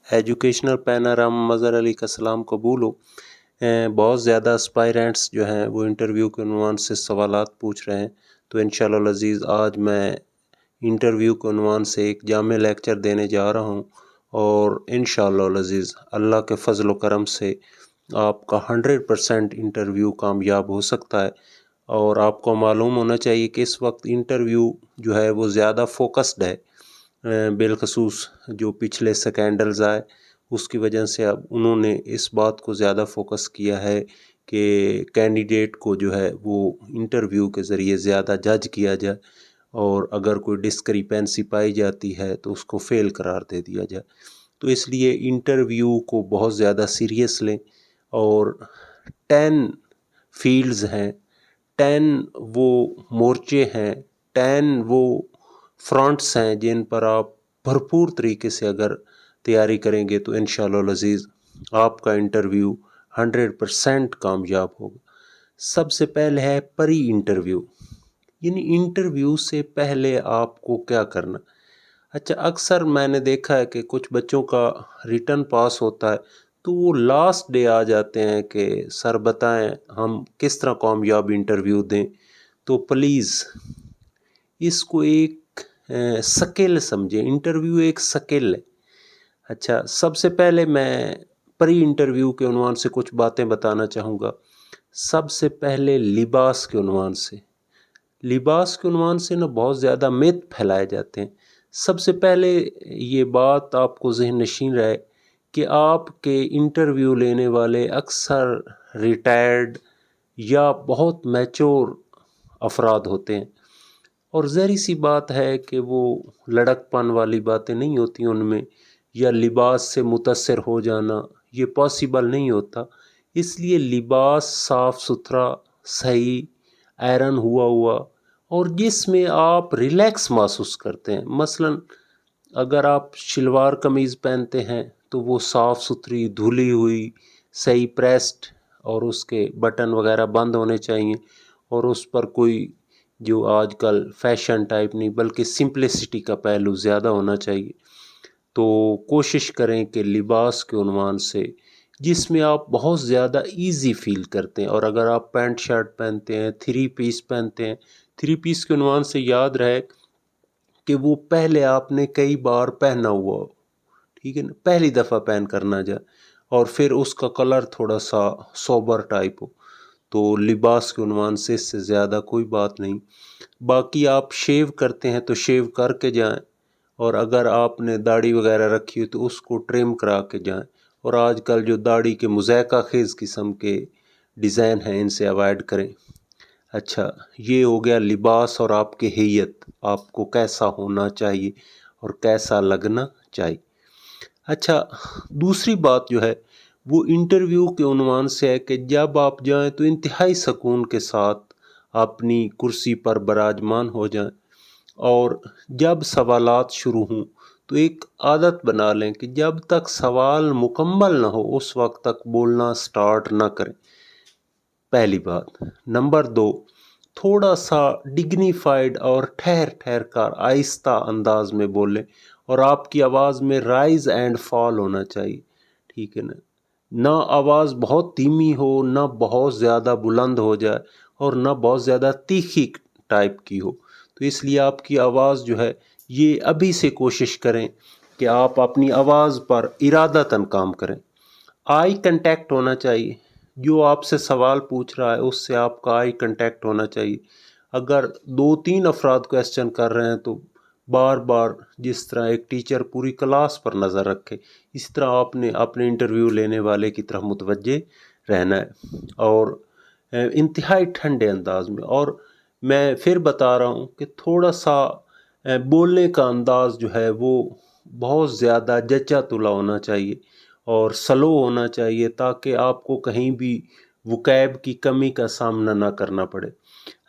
Educational پینورama مظہر علی کا سلام قبول ہو۔ بہت زیادہ اسپائرنٹس جو ہیں وہ انٹرویو کے عنوان سے سوالات پوچھ رہے ہیں، تو انشاءاللہ العزیز آج میں انٹرویو کے عنوان سے ایک جامع لیکچر دینے جا رہا ہوں، اور انشاءاللہ العزیز اللہ کے فضل و کرم سے آپ کا 100% انٹرویو کامیاب ہو سکتا ہے۔ اور آپ کو معلوم ہونا چاہیے کہ اس وقت انٹرویو جو ہے وہ زیادہ فوکسڈ ہے، بالخصوص جو پچھلے سکینڈلز آئے اس کی وجہ سے اب انہوں نے اس بات کو زیادہ فوکس کیا ہے کہ کینڈیڈیٹ کو جو ہے وہ انٹرویو کے ذریعے زیادہ جج کیا جائے، اور اگر کوئی ڈسکریپنسی پائی جاتی ہے تو اس کو فیل قرار دے دیا جائے۔ تو اس لیے انٹرویو کو بہت زیادہ سیریس لیں، اور 10 فیلڈز ہیں، 10 وہ مورچے ہیں، 10 وہ فرنٹس ہیں جن پر آپ بھرپور طریقے سے اگر تیاری کریں گے تو انشاءاللہ العزیز آپ کا انٹرویو 100% کامیاب ہوگا۔ سب سے پہلے ہے پری انٹرویو، یعنی انٹرویو سے پہلے آپ کو کیا کرنا۔ اچھا، اکثر میں نے دیکھا ہے کہ کچھ بچوں کا ریٹن پاس ہوتا ہے تو وہ لاسٹ ڈے آ جاتے ہیں کہ سر بتائیں ہم کس طرح کامیاب انٹرویو دیں۔ تو پلیز اس کو ایک سکل سمجھیں، انٹرویو ایک سکل ہے۔ اچھا، سب سے پہلے میں پری انٹرویو کے عنوان سے کچھ باتیں بتانا چاہوں گا۔ سب سے پہلے لباس کے عنوان سے نا بہت زیادہ میتھ پھیلائے جاتے ہیں۔ سب سے پہلے یہ بات آپ کو ذہن نشین رہے کہ آپ کے انٹرویو لینے والے اکثر ریٹائرڈ یا بہت میچور افراد ہوتے ہیں، اور ظاہری سی بات ہے کہ وہ لڑک پن والی باتیں نہیں ہوتی ان میں، یا لباس سے متاثر ہو جانا یہ پاسیبل نہیں ہوتا۔ اس لیے لباس صاف ستھرا، صحیح، آئرن ہوا اور جس میں آپ ریلیکس محسوس کرتے ہیں۔ مثلا اگر آپ شلوار قمیض پہنتے ہیں تو وہ صاف ستھری، دھلی ہوئی، صحیح پریسڈ، اور اس کے بٹن وغیرہ بند ہونے چاہیے، اور اس پر کوئی جو آج کل فیشن ٹائپ نہیں بلکہ سمپلسٹی کا پہلو زیادہ ہونا چاہیے۔ تو کوشش کریں کہ لباس کے عنوان سے جس میں آپ بہت زیادہ ایزی فیل کرتے ہیں، اور اگر آپ پینٹ شرٹ پہنتے ہیں، 3 پیس پہنتے ہیں، 3 پیس کے عنوان سے یاد رہے کہ وہ پہلے آپ نے کئی بار پہنا ہوا ہو، ٹھیک ہے نا، پہلی دفعہ پہن کر نہ جائے، اور پھر اس کا کلر تھوڑا سا سوبر ٹائپ ہو۔ تو لباس کے عنوان سے اس سے زیادہ کوئی بات نہیں۔ باقی آپ شیو کرتے ہیں تو شیو کر کے جائیں، اور اگر آپ نے داڑھی وغیرہ رکھی ہو تو اس کو ٹرم کرا کے جائیں، اور آج کل جو داڑھی کے مذائقہ خیز قسم کے ڈیزائن ہیں ان سے اوائڈ کریں۔ اچھا، یہ ہو گیا لباس اور آپ کی ہیئت، آپ کو کیسا ہونا چاہیے اور کیسا لگنا چاہیے۔ اچھا، دوسری بات جو ہے وہ انٹرویو کے عنوان سے ہے کہ جب آپ جائیں تو انتہائی سکون کے ساتھ اپنی کرسی پر براجمان ہو جائیں، اور جب سوالات شروع ہوں تو ایک عادت بنا لیں کہ جب تک سوال مکمل نہ ہو اس وقت تک بولنا سٹارٹ نہ کریں، پہلی بات۔ نمبر 2، تھوڑا سا ڈگنیفائڈ اور ٹھہر ٹھہر کر آہستہ انداز میں بولیں، اور آپ کی آواز میں رائز اینڈ فال ہونا چاہیے، ٹھیک ہے نا، نہ آواز بہت دھیمی ہو، نہ بہت زیادہ بلند ہو جائے، اور نہ بہت زیادہ تیکھی ٹائپ کی ہو۔ تو اس لیے آپ کی آواز جو ہے یہ ابھی سے کوشش کریں کہ آپ اپنی آواز پر ارادتاً کام کریں۔ آئی کنٹیکٹ ہونا چاہیے، جو آپ سے سوال پوچھ رہا ہے اس سے آپ کا آئی کنٹیکٹ ہونا چاہیے۔ اگر 2-3 افراد کویسچن کر رہے ہیں تو بار بار، جس طرح ایک ٹیچر پوری کلاس پر نظر رکھے، اس طرح آپ نے اپنے انٹرویو لینے والے کی طرف متوجہ رہنا ہے، اور انتہائی ٹھنڈے انداز میں۔ اور میں پھر بتا رہا ہوں کہ تھوڑا سا بولنے کا انداز جو ہے وہ بہت زیادہ جچا تلا ہونا چاہیے اور سلو ہونا چاہیے، تاکہ آپ کو کہیں بھی وکیب کی کمی کا سامنا نہ کرنا پڑے۔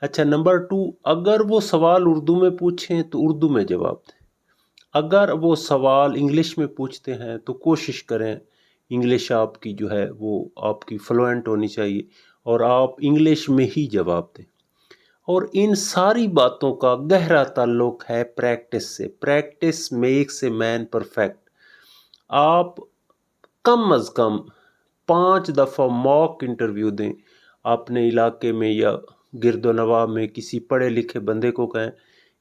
اچھا، نمبر 2، اگر وہ سوال اردو میں پوچھیں تو اردو میں جواب دیں۔ اگر وہ سوال انگلش میں پوچھتے ہیں تو کوشش کریں انگلش آپ کی جو ہے وہ آپ کی فلوئنٹ ہونی چاہیے، اور آپ انگلش میں ہی جواب دیں۔ اور ان ساری باتوں کا گہرا تعلق ہے پریکٹس سے۔ Practice makes a man perfect. آپ کم از کم 5 دفعہ موک انٹرویو دیں. اپنے علاقے میں یا گرد و نواح میں کسی پڑھے لکھے بندے کو کہیں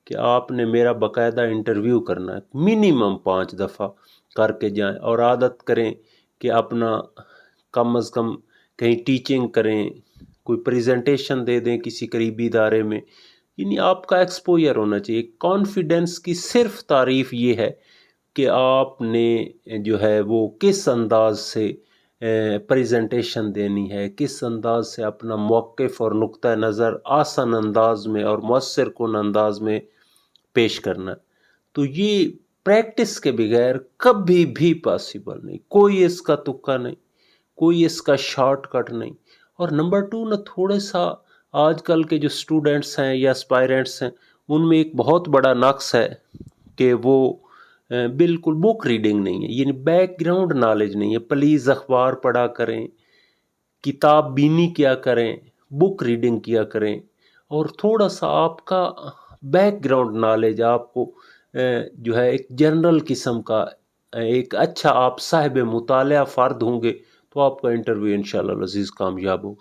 کہ آپ نے میرا باقاعدہ انٹرویو کرنا ہے، منیمم 5 دفعہ کر کے جائیں، اور عادت کریں کہ اپنا کم از کم کہیں ٹیچنگ کریں، کوئی پریزنٹیشن دے دیں کسی قریبی ادارے میں. یعنی آپ کا ایکسپوئر ہونا چاہیے. کانفیڈنس کی صرف تعریف یہ ہے کہ آپ نے جو ہے وہ کس انداز سے پریزنٹیشن دینی ہے، کس انداز سے اپنا موقف اور نقطہ نظر آسان انداز میں اور مؤثر کن انداز میں پیش کرنا. تو یہ پریکٹس کے بغیر کبھی بھی پاسبل نہیں. کوئی اس کا تکا نہیں، کوئی اس کا شارٹ کٹ نہیں. اور نمبر 2 نا، تھوڑا سا آج کل کے جو اسٹوڈنٹس ہیں یا اسپائرنٹس ہیں ان میں ایک بہت بڑا نقص ہے کہ وہ بالکل بک ریڈنگ نہیں ہے، یعنی بیک گراؤنڈ نالج نہیں ہے. پلیز اخبار پڑھا کریں، کتاب بینی کیا کریں، بک ریڈنگ کیا کریں، اور تھوڑا سا آپ کا بیک گراؤنڈ نالج آپ کو جو ہے ایک جنرل قسم کا ایک اچھا آپ صاحب مطالعہ فرد ہوں گے تو آپ کا انٹرویو انشاءاللہ العزیز کامیاب ہو.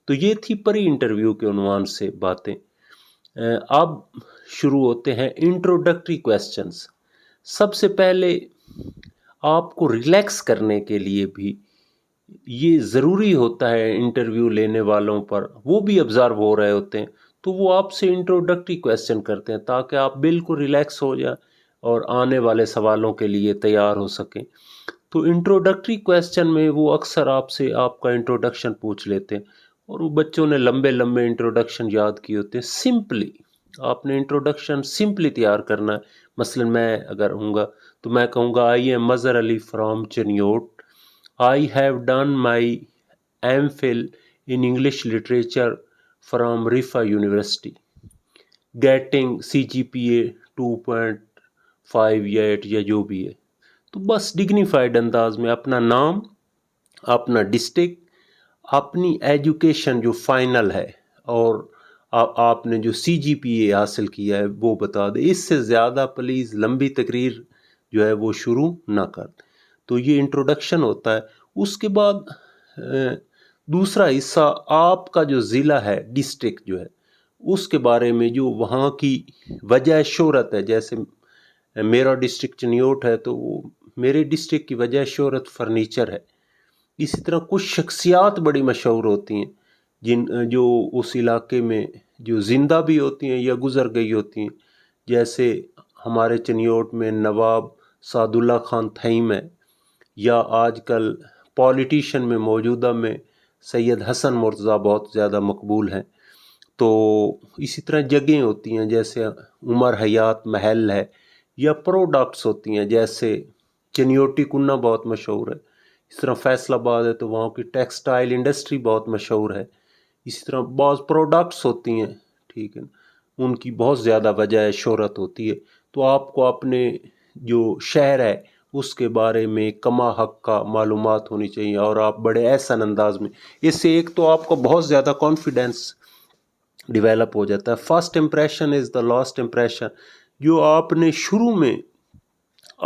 تو یہ تھی پری انٹرویو کے عنوان سے باتیں. اب شروع ہوتے ہیں انٹروڈکٹری کویسچنز. سب سے پہلے آپ کو ریلیکس کرنے کے لیے بھی یہ ضروری ہوتا ہے انٹرویو لینے والوں پر، وہ بھی آبزرو ہو رہے ہوتے ہیں تو وہ آپ سے انٹروڈکٹری کویسچن کرتے ہیں تاکہ آپ بالکل ریلیکس ہو جائیں اور آنے والے سوالوں کے لیے تیار ہو سکیں. تو انٹروڈکٹری کویسچن میں وہ اکثر آپ سے آپ کا انٹروڈکشن پوچھ لیتے ہیں، اور وہ بچوں نے لمبے لمبے انٹروڈکشن یاد کیے ہوتے ہیں. سمپلی آپ نے انٹروڈکشن سمپلی تیار کرنا ہے. مثلا میں اگر ہوں گا تو میں کہوں گا I am Mazhar Ali from Chiniot. I have done my MPhil in English Literature from Rifa University, getting CGPA 2.58 یا جو بھی ہے. تو بس ڈگنیفائڈ انداز میں اپنا نام، اپنا ڈسٹرکٹ، اپنی ایجوکیشن جو فائنل ہے اور آپ نے جو CGPA حاصل کیا ہے وہ بتا دیں. اس سے زیادہ پلیز لمبی تقریر جو ہے وہ شروع نہ کر دیں. تو یہ انٹروڈکشن ہوتا ہے. اس کے بعد دوسرا حصہ آپ کا جو ضلع ہے، ڈسٹرکٹ جو ہے، اس کے بارے میں جو وہاں کی وجہ شہرت ہے. جیسے میرا ڈسٹرکٹ چنیوٹ ہے تو میرے ڈسٹرکٹ کی وجہ شہرت فرنیچر ہے. اسی طرح کچھ شخصیات بڑی مشہور ہوتی ہیں جو اس علاقے میں جو زندہ بھی ہوتی ہیں یا گزر گئی ہوتی ہیں. جیسے ہمارے چنیوٹ میں نواب سعد اللہ خان تھئیم ہے، یا آج کل پولیٹیشین میں موجودہ میں سید حسن مرتضیٰ بہت زیادہ مقبول ہیں. تو اسی طرح جگہیں ہوتی ہیں جیسے عمر حیات محل ہے، یا پروڈکٹس ہوتی ہیں جیسے چنیوٹی کنہ بہت مشہور ہے. اس طرح فیصل آباد ہے تو وہاں کی ٹیکسٹائل انڈسٹری بہت مشہور ہے. اسی طرح بعض پروڈکٹس ہوتی ہیں، ٹھیک ہے، ان کی بہت زیادہ وجہ شہرت ہوتی ہے. تو آپ کو اپنے جو شہر ہے اس کے بارے میں کما حق کا معلومات ہونی چاہیے، اور آپ بڑے احسن انداز میں. اس سے ایک تو آپ کو بہت زیادہ کانفیڈنس ڈیولپ ہو جاتا ہے. First impression is the last impression. جو آپ نے شروع میں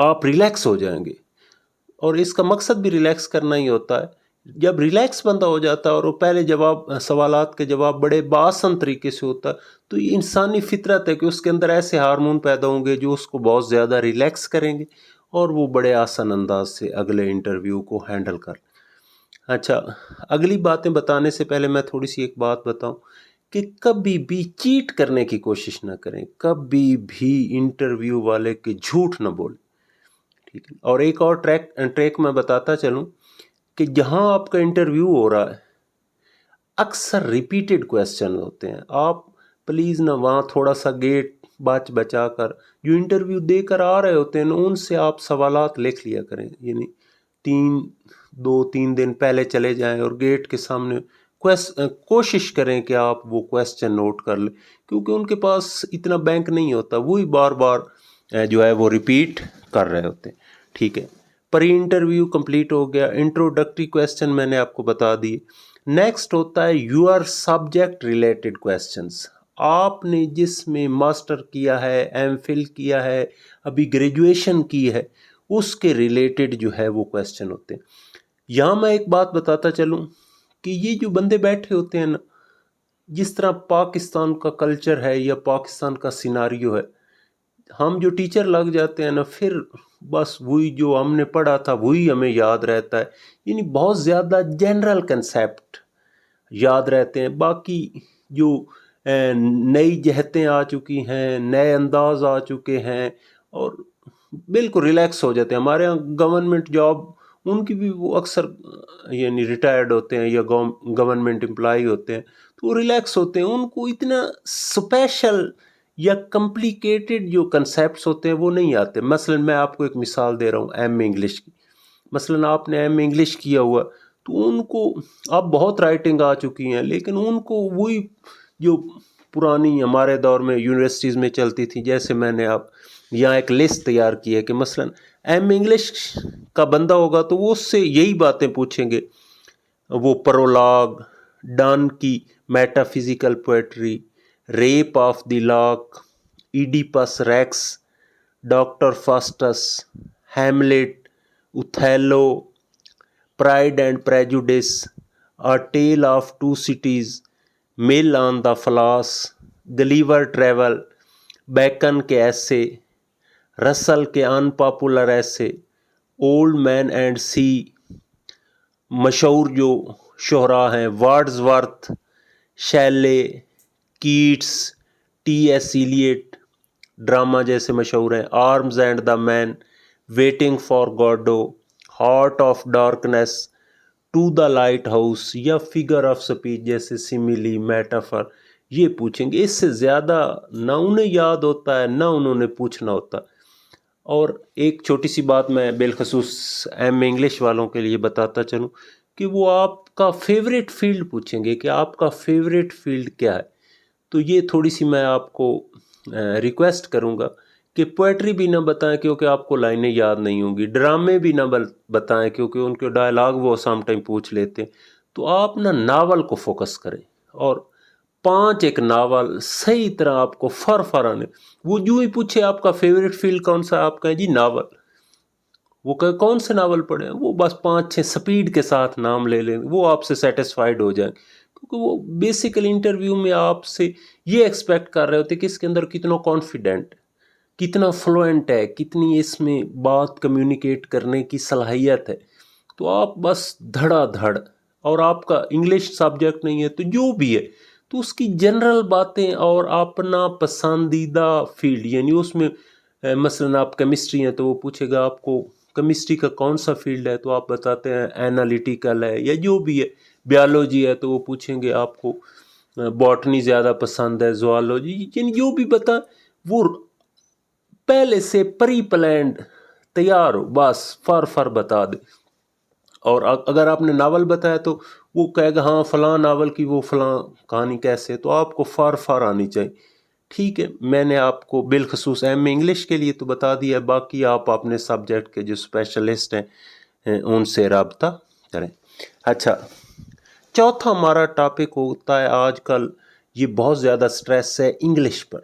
آپ ریلیکس ہو جائیں گے، اور اس کا مقصد بھی ریلیکس کرنا ہی ہوتا ہے. جب ریلیکس بندہ ہو جاتا ہے اور وہ پہلے سوالات کے جواب بڑے بآسان طریقے سے ہوتا ہے، تو یہ انسانی فطرت ہے کہ اس کے اندر ایسے ہارمون پیدا ہوں گے جو اس کو بہت زیادہ ریلیکس کریں گے، اور وہ بڑے آسان انداز سے اگلے انٹرویو کو ہینڈل کر. اچھا، اگلی باتیں بتانے سے پہلے میں تھوڑی سی ایک بات بتاؤں کہ کبھی بھی چیٹ کرنے کی کوشش نہ کریں. کبھی بھی انٹرویو والے کے جھوٹ نہ بولیں، ٹھیک ہے. اور ایک اور ٹریک میں بتاتا چلوں کہ جہاں آپ کا انٹرویو ہو رہا ہے اکثر ریپیٹڈ کویسچن ہوتے ہیں. آپ پلیز نہ وہاں تھوڑا سا گیٹ بچا کر جو انٹرویو دے کر آ رہے ہوتے ہیں ان سے آپ سوالات لکھ لیا کریں. یعنی 2-3 دن پہلے چلے جائیں اور گیٹ کے سامنے کوشش کریں کہ آپ وہ کویسچن نوٹ کر لیں، کیونکہ ان کے پاس اتنا بینک نہیں ہوتا، وہی بار بار جو ہے وہ ریپیٹ کر رہے ہوتے ہیں. ٹھیک ہے، پری انٹرویو کمپلیٹ ہو گیا. انٹروڈکٹری کویسچن میں نے آپ کو بتا دی. نیکسٹ ہوتا ہے یور سبجیکٹ ریلیٹڈ کویسچنس. آپ نے جس میں ماسٹر کیا ہے، ایم فل کیا ہے، ابھی گریجویشن کی ہے، اس کے ریلیٹڈ جو ہے وہ کویسچن ہوتے ہیں. یہاں میں ایک بات بتاتا چلوں کہ یہ جو بندے بیٹھے ہوتے ہیں نا، جس طرح پاکستان کا کلچر ہے یا پاکستان کا سیناریو ہے، ہم جو ٹیچر لگ جاتے ہیں نا، پھر بس وہی جو ہم نے پڑھا تھا وہی ہمیں یاد رہتا ہے. یعنی بہت زیادہ جنرل کنسیپٹ یاد رہتے ہیں. باقی جو نئی جہتیں آ چکی ہیں، نئے انداز آ چکے ہیں، اور بالکل ریلیکس ہو جاتے ہیں. ہمارے یہاں گورنمنٹ جاب ان کی بھی وہ اکثر یعنی ریٹائرڈ ہوتے ہیں یا گورنمنٹ امپلائی ہوتے ہیں، تو وہ ریلیکس ہوتے ہیں. ان کو اتنا اسپیشل یا کمپلیکیٹڈ جو کنسیپٹس ہوتے ہیں وہ نہیں آتے. مثلا میں آپ کو ایک مثال دے رہا ہوں ایم انگلش کی. مثلا آپ نے ایم انگلش کیا ہوا، تو ان کو اب بہت رائٹنگ آ چکی ہیں، لیکن ان کو وہی جو پرانی ہمارے دور میں یونیورسٹیز میں چلتی تھی، جیسے میں نے اب یہاں ایک لسٹ تیار کی ہے کہ مثلا ایم انگلش کا بندہ ہوگا تو وہ اس سے یہی باتیں پوچھیں گے. وہ پرولاگ، ڈان کی metaphysical poetry, rape of the lock, Oedipus Rex, doctor Faustus, Hamlet, Othello, pride and prejudice, a tale of two cities, mill on the floss, Gulliver travel, Bacon کے ایسے، رسل کے unpopular essays, old man and sea. مشہور جو شعراء ہیں Wordsworth, Shelley, Keats, T S Eliot, drama جیسے مشہور ہیں، arms and the man, waiting for Godot, heart of darkness, to the lighthouse, یا figure of speech جیسے simile, metaphor. یہ پوچھیں گے. اس سے زیادہ نہ انہیں یاد ہوتا ہے نہ انہوں نے پوچھنا ہوتا. اور ایک چھوٹی سی بات میں بالخصوص ایم انگلش والوں کے لیے بتاتا چلوں کہ وہ آپ کا فیوریٹ فیلڈ پوچھیں گے کہ آپ کا فیوریٹ فیلڈ کیا ہے. تو یہ تھوڑی سی میں آپ کو ریکویسٹ کروں گا کہ پوئٹری بھی نہ بتائیں کیونکہ آپ کو لائنیں یاد نہیں ہوں گی، ڈرامے بھی نہ بتائیں کیونکہ ان کے ڈائلاگ وہ سم ٹائم پوچھ لیتے ہیں. تو آپ نہ ناول کو فوکس کریں، اور 5 ایک ناول صحیح طرح آپ کو فرانے. وہ جو ہی پوچھے آپ کا فیوریٹ فیلڈ کون سا، آپ کہیں جی ناول. وہ کہ کون سے ناول پڑھے ہیں، وہ بس 5-6 سپیڈ کے ساتھ نام لے لیں، وہ آپ سے سیٹسفائیڈ ہو جائیں. کیونکہ وہ بیسیکل انٹرویو میں آپ سے یہ ایکسپیکٹ کر رہے ہوتے کہ اس کے اندر کتنا کانفیڈنٹ، کتنا فلوئنٹ ہے، کتنی اس میں بات کمیونیکیٹ کرنے کی صلاحیت ہے. تو آپ بس دھڑا دھڑ، اور آپ کا انگلش سبجیکٹ نہیں ہے تو جو بھی ہے تو اس کی جنرل باتیں اور اپنا پسندیدہ فیلڈ، یعنی اس میں مثلا آپ کیمسٹری ہیں تو وہ پوچھے گا آپ کو کیمسٹری کا کون سا فیلڈ ہے، تو آپ بتاتے ہیں اینالیٹیکل ہے یا جو بھی ہے. بیالوجی ہے تو وہ پوچھیں گے آپ کو باٹنی زیادہ پسند ہے، زوالوجی، یعنی جو بھی بتا وہ پہلے سے پری پلانڈ تیار ہو، بس فر بتا دے. اور اگر آپ نے ناول بتایا تو وہ کہے گا ہاں فلاں ناول کی وہ فلاں کہانی کیسے، تو آپ کو فار آنی چاہیے. ٹھیک ہے، میں نے آپ کو بالخصوص ایم انگلش کے لیے تو بتا دیا، باقی آپ اپنے سبجیکٹ کے جو اسپیشلسٹ ہیں ان سے رابطہ کریں. اچھا، چوتھا ہمارا ٹاپک ہوتا ہے آج کل، یہ بہت زیادہ سٹریس ہے انگلش پر.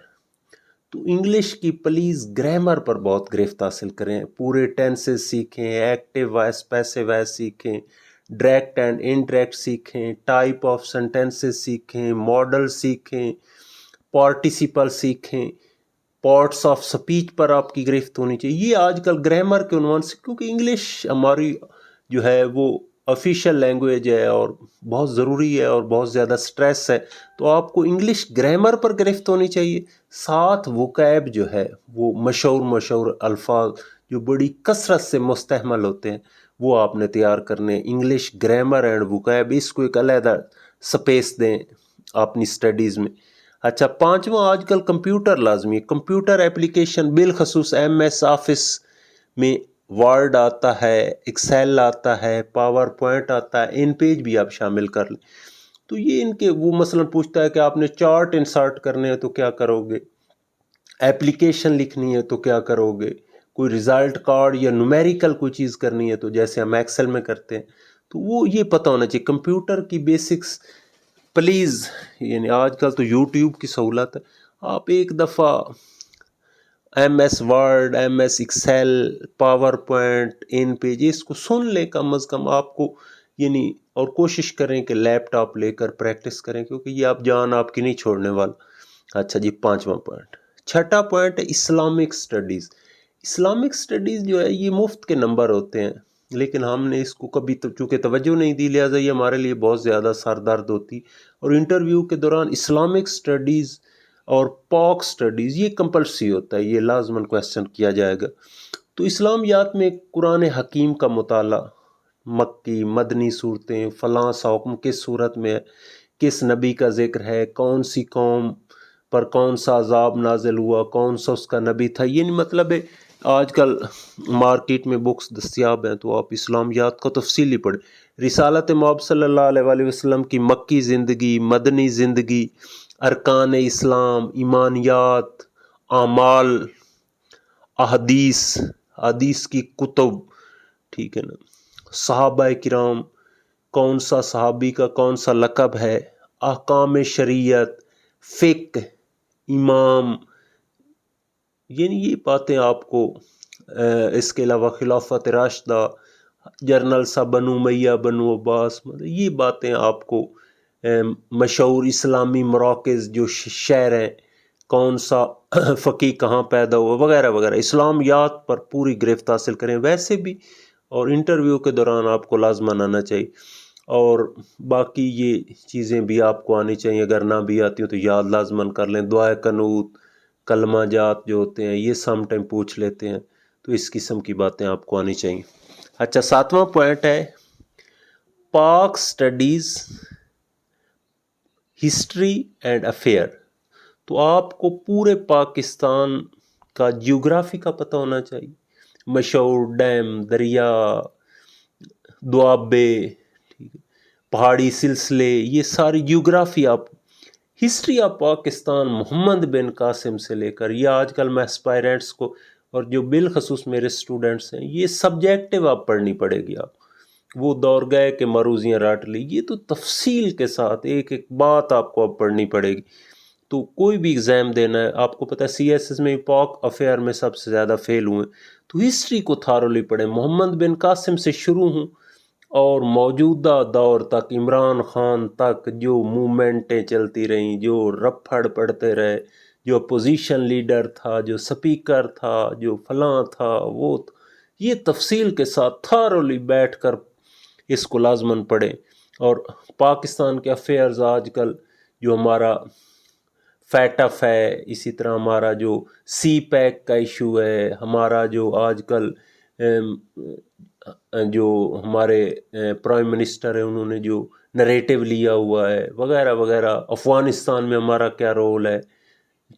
تو انگلش کی پلیز گرامر پر بہت گرفت حاصل کریں. پورے ٹینسز سیکھیں، ایکٹیو وائس پیسو وائس سیکھیں، ڈائریکٹ اینڈ انڈائریکٹ سیکھیں، ٹائپ آف سینٹینسز سیکھیں، ماڈل سیکھیں، پارٹیسپل سیکھیں، پارٹس آف سپیچ پر آپ کی گرفت ہونی چاہیے. یہ آج کل گرامر کے عنوان سے، کیونکہ انگلش ہماری جو ہے وہ آفیشیل لینگویج ہے اور بہت ضروری ہے اور بہت زیادہ سٹریس ہے، تو آپ کو انگلش گرامر پر گرفت ہونی چاہیے. ساتھ وکیب جو ہے وہ مشہور الفاظ جو بڑی کثرت سے مستعمل ہوتے ہیں وہ آپ نے تیار کرنے. انگلش گرامر اینڈ وکیب، اس کو ایک علیحدہ سپیس دیں اپنی سٹڈیز میں. اچھا، 5واں، آج کل کمپیوٹر لازمی ہے. کمپیوٹر اپلیکیشن بالخصوص ایم ایس آفس میں ورڈ آتا ہے، ایکسل آتا ہے، پاور پوائنٹ آتا ہے، ان پیج بھی آپ شامل کر لیں. تو یہ ان کے وہ مثلا پوچھتا ہے کہ آپ نے چارٹ انسرٹ کرنے ہیں تو کیا کرو گے، ایپلیکیشن لکھنی ہے تو کیا کرو گے، کوئی ریزلٹ کارڈ یا نومیریکل کوئی چیز کرنی ہے تو جیسے ہم ایکسل میں کرتے ہیں، تو وہ یہ پتہ ہونا چاہیے. کمپیوٹر کی بیسکس پلیز، یعنی آج کل تو یوٹیوب کی سہولت ہے، آپ ایک دفعہ M S Word, M S Excel, PowerPoint, InPage, اس کو سن لیں کم از کم آپ کو، یعنی اور کوشش کریں کہ لیپ ٹاپ لے کر پریکٹس کریں، کیونکہ یہ آپ جان آپ کی نہیں چھوڑنے والا۔ اچھا جی، 5واں پوائنٹ۔ چھٹا پوائنٹ ہے اسلامک سٹڈیز۔ اسلامک سٹڈیز جو ہے یہ مفت کے نمبر ہوتے ہیں، لیکن ہم نے اس کو کبھی تو چونکہ توجہ نہیں دی، لہٰذا یہ ہمارے لیے بہت زیادہ سر درد ہوتی، اور انٹرویو کے دوران اسلامک سٹڈیز اور پاک سٹڈیز یہ کمپلسری ہوتا ہے، یہ لازماً کویسچن کیا جائے گا۔ تو اسلامیات میں قرآن حکیم کا مطالعہ، مکی مدنی صورتیں، فلاں سا حکم کس صورت میں ہے، کس نبی کا ذکر ہے، کون سی قوم پر کون سا عذاب نازل ہوا، کون سا اس کا نبی تھا، یہ مطلب ہے آج کل مارکیٹ میں بکس دستیاب ہیں تو آپ اسلامیات کو تفصیلی پڑھیں۔ رسالت مآب صلی اللہ علیہ وآلہ وسلم کی مکی زندگی، مدنی زندگی، ارکان اسلام، ایمانیات، اعمال، احادیث کی کتب، ٹھیک ہے نا، صحابہ کرام، کون سا صحابی کا کون سا لقب ہے، احکام شریعت، فقہ، امام، یعنی یہ باتیں آپ کو، اس کے علاوہ خلافت راشدہ، جرنل صاحب بنو امیہ بنو عباس، مطلب یہ باتیں آپ کو، مشہور اسلامی مراکز جو شہر ہیں، کون سا فقی کہاں پیدا ہوا، وغیرہ وغیرہ، اسلامیات پر پوری گرفت حاصل کریں ویسے بھی، اور انٹرویو کے دوران آپ کو لازماً آنا چاہیے، اور باقی یہ چیزیں بھی آپ کو آنی چاہیے، اگر نہ بھی آتی ہوں تو یاد لازماً کر لیں، دعائے قنوت، کلمہ جات جو ہوتے ہیں یہ سم ٹائم پوچھ لیتے ہیں، تو اس قسم کی باتیں آپ کو آنی چاہیے۔ اچھا، 7واں پوائنٹ ہے پاک سٹڈیز، ہسٹری اینڈ افیئر۔ تو آپ کو پورے پاکستان کا جیوگرافی کا پتہ ہونا چاہیے، مشہور ڈیم، دریا، دوابے، ٹھیک ہے، پہاڑی سلسلے، یہ ساری جیوگرافی آپ، ہسٹری آف پاکستان محمد بن قاسم سے لے کر، یہ آج کل میں اسپائرنٹس کو، اور جو بالخصوص میرے اسٹوڈنٹس ہیں، یہ سبجیکٹیو آپ پڑھنی پڑے گی، آپ وہ دور گئے کہ مروزیاں راٹ لی، یہ تو تفصیل کے ساتھ ایک ایک بات آپ کو اب پڑھنی پڑے گی۔ تو کوئی بھی ایگزام دینا ہے، آپ کو پتہ ہے سی ایس ایس میں پاک افیئر میں سب سے زیادہ فیل ہوئے، تو ہسٹری کو تھارولی پڑھیں، محمد بن قاسم سے شروع ہوں اور موجودہ دور تک، عمران خان تک جو موومنٹیں چلتی رہیں، جو رپھڑ پڑتے رہے، جو اپوزیشن لیڈر تھا، جو سپیکر تھا، جو فلاں تھا، وہ یہ تفصیل کے ساتھ تھارولی بیٹھ کر اس کو لازماً پڑھیں۔ اور پاکستان کے افیئرز آج کل جو ہمارا فیٹف ہے، اسی طرح ہمارا جو سی پیک کا ایشو ہے، ہمارا جو آج کل جو ہمارے پرائم منسٹر ہیں انہوں نے جو نریٹو لیا ہوا ہے، وغیرہ وغیرہ، افغانستان میں ہمارا کیا رول ہے،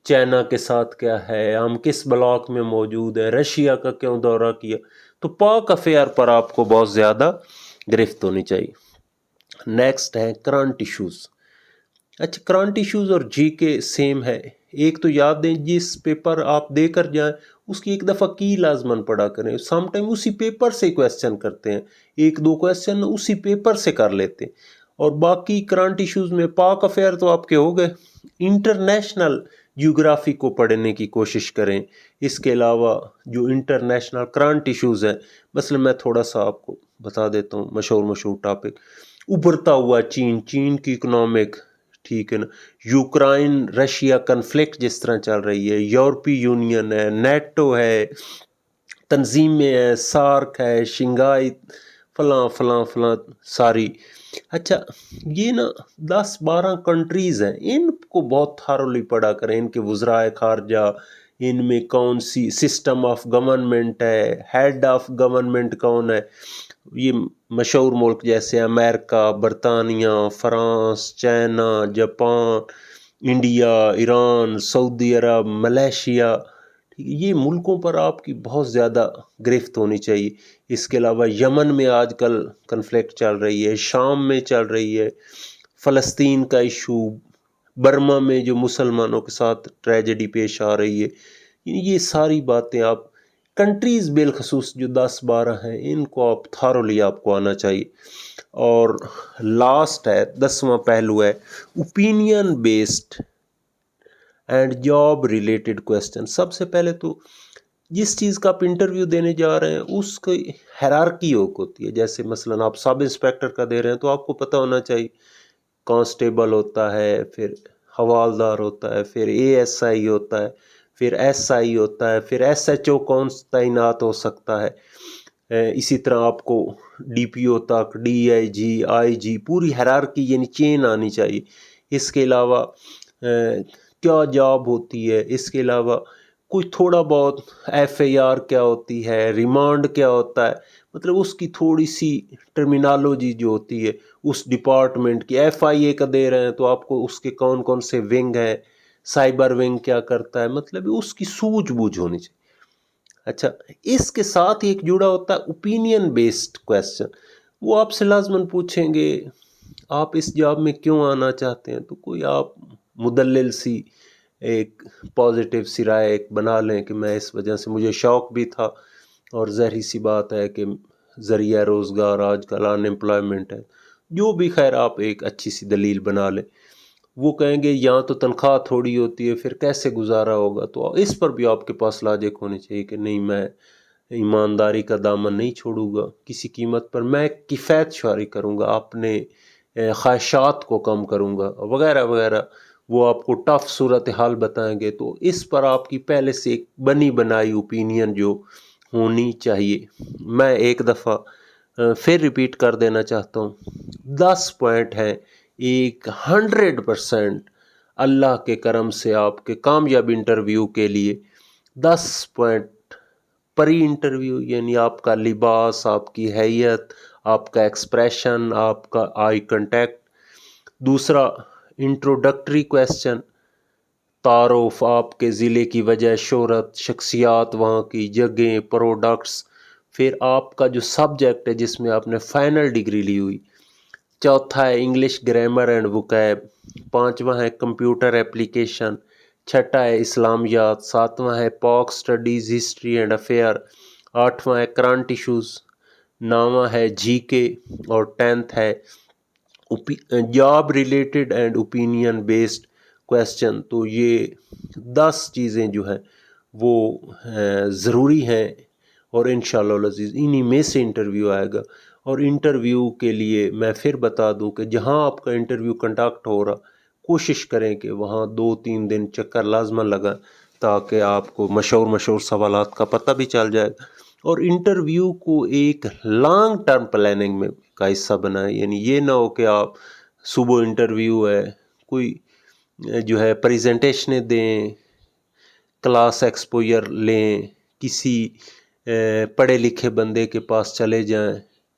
چائنا کے ساتھ کیا ہے، ہم کس بلاک میں موجود ہیں، رشیا کا کیوں دورہ کیا، تو پاک افیئر پر آپ کو بہت زیادہ گرفت ہونی چاہیے۔ نیکسٹ ہے کرنٹ ایشوز۔ اچھا، کرنٹ ایشوز اور جی کے سیم ہے، ایک تو یاد دیں جس پیپر آپ دے کر جائیں اس کی ایک دفعہ کی لازماً پڑھا کریں، سم ٹائم اسی پیپر سے کویسچن کرتے ہیں، ایک دو کویسچن اسی پیپر سے کر لیتے ہیں، اور باقی کرنٹ ایشوز میں پاک افیئر تو آپ کے ہو گئے، انٹرنیشنل جیوگرافی کو پڑھنے کی کوشش کریں، اس کے علاوہ جو انٹرنیشنل کرنٹ ایشوز ہیں، مثلا میں تھوڑا سا آپ کو بتا دیتا ہوں مشہور ٹاپک، ابھرتا ہوا چین کی اکنامک، ٹھیک ہے نا، یوکرائن رشیا کنفلکٹ جس طرح چل رہی ہے، یورپی یونین ہے، نیٹو ہے، تنظیمیں ہیں، سارک ہے، شنگھائی، فلاں فلاں فلاں ساری۔ اچھا، یہ نا 10-12 کنٹریز ہیں، ان کو بہت تھارولی پڑھا کریں، ان کے وزرائے خارجہ، ان میں کون سی سسٹم آف گورنمنٹ ہے، ہیڈ آف گورنمنٹ کون ہے، یہ مشہور ملک جیسے امریکہ، برطانیہ، France, China, Japan, India, Iran, Saudi Arab, Malaysia, یہ ملکوں پر آپ کی بہت زیادہ گرفت ہونی چاہیے۔ اس کے علاوہ یمن میں آج کل کنفلکٹ چل رہی ہے، شام میں چل رہی ہے، فلسطین کا ایشو، برما میں جو مسلمانوں کے ساتھ ٹریجڈی پیش آ رہی ہے، یہ ساری باتیں آپ کنٹریز بالخصوص جو 10-12 ہیں ان کو آپ تھارولی آپ کو آنا چاہیے۔ اور لاسٹ ہے 10واں پہلو ہے opinion based and job related question. سب سے پہلے تو جس چیز کا آپ انٹرویو دینے جا رہے ہیں اس کی ہیرارکی ہوتی ہے. جیسے مثلاً آپ سب انسپیکٹر کا دے رہے ہیں تو آپ کو پتہ ہونا چاہیے کانسٹیبل ہوتا ہے, پھر حوالدار ہوتا ہے, پھر اے ایس آئی ہوتا ہے, پھر ایس آئی ہوتا ہے, پھر ایس ایچ او کون تعینات ہو سکتا ہے. اسی طرح آپ کو ڈی پی او تک, ڈی آئی جی, آئی جی, پوری ہیرارکی یعنی چین آنی چاہیے. اس کے علاوہ کیا جاب ہوتی ہے, اس کے علاوہ کوئی تھوڑا بہت ایف اے آر کیا ہوتی ہے, ریمانڈ کیا ہوتا ہے, مطلب اس کی تھوڑی سی ٹرمینالوجی جو ہوتی ہے اس ڈپارٹمنٹ کی. ایف آئی اے کا دے رہے ہیں تو آپ کو اس کے کون کون سے ونگ ہیں, سائبر ونگ کیا کرتا ہے, مطلب اس کی سوجھ بوجھ ہونی چاہیے. اچھا, اس کے ساتھ ایک جڑا ہوتا ہے اوپینین بیسڈ کویسچن. وہ آپ سے لازماً پوچھیں گے آپ اس جاب میں کیوں آنا چاہتے ہیں, تو کوئی آپ مدلل سی ایک پازیٹیو سی رائے ایک بنا لیں کہ میں اس وجہ سے مجھے شوق بھی تھا, اور ظاہری سی بات ہے کہ ذریعہ روزگار آج کل ان امپلائمنٹ ہے, جو بھی خیر آپ ایک اچھی سی دلیل بنا لیں. وہ کہیں گے یہاں تو تنخواہ تھوڑی ہوتی ہے, پھر کیسے گزارا ہوگا. تو اس پر بھی آپ کے پاس لاجک ہونی چاہیے کہ نہیں, میں ایمانداری کا دامن نہیں چھوڑوں گا کسی قیمت پر, میں کفایت شعاری کروں گا, اپنے خواہشات کو کم کروں گا وغیرہ وغیرہ. وہ آپ کو ٹف صورتحال بتائیں گے. تو اس پر آپ کی پہلے سے ایک بنی بنائی اوپینین جو ہونی چاہیے. میں ایک دفعہ پھر ریپیٹ کر دینا چاہتا ہوں, 10 پوائنٹ ہیں, ایک 100% اللہ کے کرم سے آپ کے کامیاب انٹرویو کے لیے 10 پوائنٹ. پری انٹرویو یعنی آپ کا لباس, آپ کی حیت, آپ کا ایکسپریشن, آپ کا آئی کنٹیکٹ. دوسرا انٹروڈکٹری کویسچن, تعارف, آپ کے ضلع کی وجہ, شہرت, شخصیات, وہاں کی جگہیں, پروڈکٹس. پھر آپ کا جو سبجیکٹ ہے جس میں آپ نے فائنل ڈگری لی ہوئی. چوتھا ہے انگلش گرامر اینڈ وکیب. پانچواں ہے کمپیوٹر ایپلیکیشن. چھٹا ہے اسلامیات. ساتواں ہے پاک سٹڈیز, ہسٹری اینڈ افیئر. آٹھواں ہے کرنٹ ایشوز. نواں ہے جی کے. اور 10th ہے job related and opinion based question. تو یہ 10 چیزیں جو ہیں وہ ضروری ہیں, اور انشاءاللہ العزیز انہی میں سے انٹرویو آئے گا. اور انٹرویو کے لیے میں پھر بتا دوں کہ جہاں آپ کا انٹرویو کنڈکٹ ہو رہا, کوشش کریں کہ وہاں 2-3 دن چکر لازماً لگا, تاکہ آپ کو مشہور سوالات کا پتہ بھی چل جائے. اور انٹرویو کو ایک لانگ ٹرم پلاننگ میں کا حصہ بنائیں. یعنی یہ نہ ہو کہ آپ صبح انٹرویو ہے, کوئی جو ہے پریزنٹیشنیں دیں, کلاس ایکسپوئر لیں, کسی پڑھے لکھے بندے کے پاس چلے جائیں,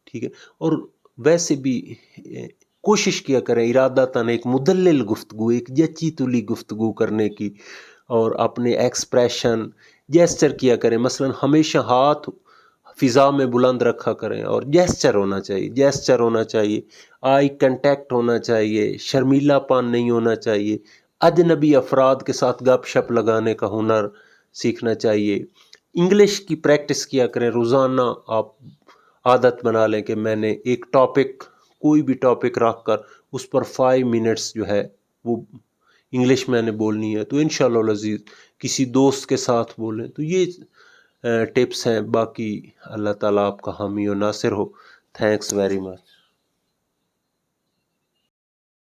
ٹھیک ہے. اور ویسے بھی کوشش کیا کریں ارادتاً ایک مدلل گفتگو, ایک جچی تلی گفتگو کرنے کی, اور اپنے ایکسپریشن جیسچر کیا کریں. مثلا ہمیشہ ہاتھ فضا میں بلند رکھا کریں, اور جیسچر ہونا چاہیے, آئی کنٹیکٹ ہونا چاہیے, شرمیلا پان نہیں ہونا چاہیے, اجنبی افراد کے ساتھ گپ شپ لگانے کا ہنر سیکھنا چاہیے. انگلش کی پریکٹس کیا کریں روزانہ. آپ عادت بنا لیں کہ میں نے ایک ٹاپک, کوئی بھی ٹاپک رکھ کر اس پر 5 منٹس جو ہے وہ انگلش میں نے بولنی ہے. تو انشاءاللہ العزیز کسی دوست کے ساتھ بولیں. تو یہ ٹپس ہیں. باقی اللہ تعالیٰ آپ کا حامی و ناصر ہو. Thanks very much.